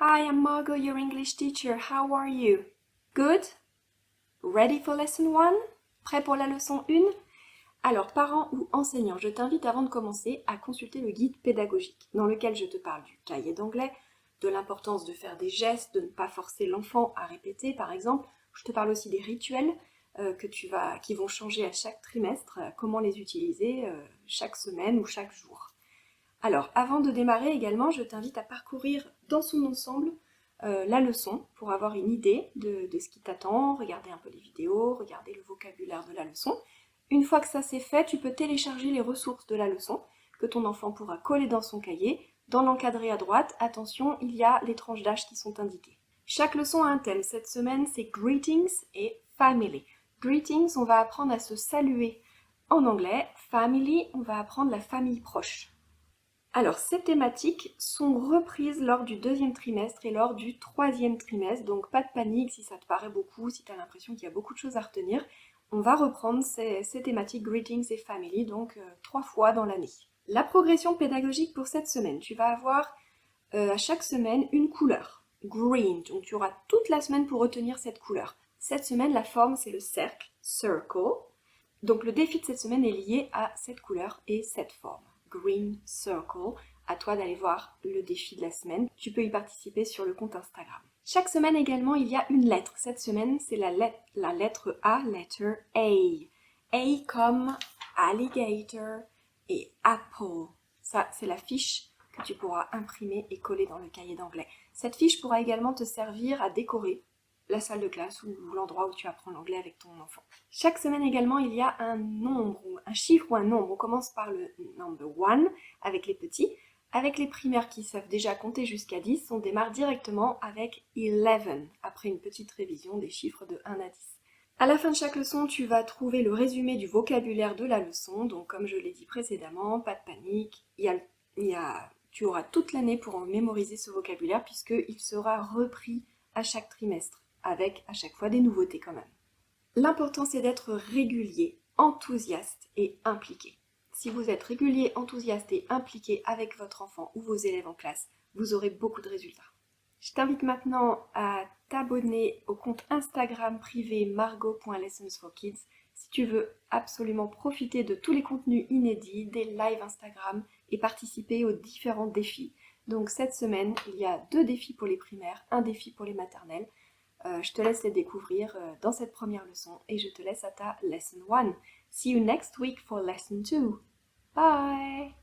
Hi, I'm Margot, your English teacher. How are you? Good? Ready for lesson 1? Prêt pour la leçon 1? Alors, parents ou enseignants, je t'invite avant de commencer à consulter le guide pédagogique dans lequel je te parle du cahier d'anglais, de l'importance de faire des gestes, de ne pas forcer l'enfant à répéter par exemple. Je te parle aussi des rituels qui vont changer à chaque trimestre, comment les utiliser chaque semaine ou chaque jour. Alors, avant de démarrer également, je t'invite à parcourir dans son ensemble la leçon pour avoir une idée de ce qui t'attend, regarder un peu les vidéos, regarder le vocabulaire de la leçon. Une fois que ça c'est fait, tu peux télécharger les ressources de la leçon que ton enfant pourra coller dans son cahier. Dans l'encadré à droite, attention, il y a les tranches d'âge qui sont indiquées. Chaque leçon a un thème. Cette semaine, c'est Greetings et Family. Greetings, on va apprendre à se saluer en anglais. Family, on va apprendre la famille proche. Alors, ces thématiques sont reprises lors du deuxième trimestre et lors du troisième trimestre, donc pas de panique si ça te paraît beaucoup, si tu as l'impression qu'il y a beaucoup de choses à retenir. On va reprendre ces thématiques Greetings et Family, donc 3 fois dans l'année. La progression pédagogique pour cette semaine, tu vas avoir à chaque semaine une couleur, green, donc tu auras toute la semaine pour retenir cette couleur. Cette semaine, la forme c'est le cercle, circle, donc le défi de cette semaine est lié à cette couleur et cette forme. Green Circle. À toi d'aller voir le défi de la semaine. Tu peux y participer sur le compte Instagram. Chaque semaine également, il y a une lettre. Cette semaine, c'est la lettre A, letter A. A comme alligator et apple. Ça, c'est la fiche que tu pourras imprimer et coller dans le cahier d'anglais. Cette fiche pourra également te servir à décorer la salle de classe ou l'endroit où tu apprends l'anglais avec ton enfant. Chaque semaine également, il y a un nombre, un chiffre ou un nombre. On commence par le number 1 avec les petits. Avec les primaires qui savent déjà compter jusqu'à 10, on démarre directement avec 11, après une petite révision des chiffres de 1 à 10. À la fin de chaque leçon, tu vas trouver le résumé du vocabulaire de la leçon. Donc comme je l'ai dit précédemment, pas de panique, tu auras toute l'année pour en mémoriser ce vocabulaire puisqu'il sera repris à chaque trimestre, avec à chaque fois des nouveautés quand même. L'important c'est d'être régulier, enthousiaste et impliqué. Si vous êtes régulier, enthousiaste et impliqué avec votre enfant ou vos élèves en classe, vous aurez beaucoup de résultats. Je t'invite maintenant à t'abonner au compte Instagram privé margot.lessons4kids si tu veux absolument profiter de tous les contenus inédits, des lives Instagram et participer aux différents défis. Donc cette semaine, il y a 2 défis pour les primaires, un défi pour les maternelles. Je te laisse les découvrir dans cette première leçon et je te laisse à ta lesson 1. See you next week for lesson 2. Bye!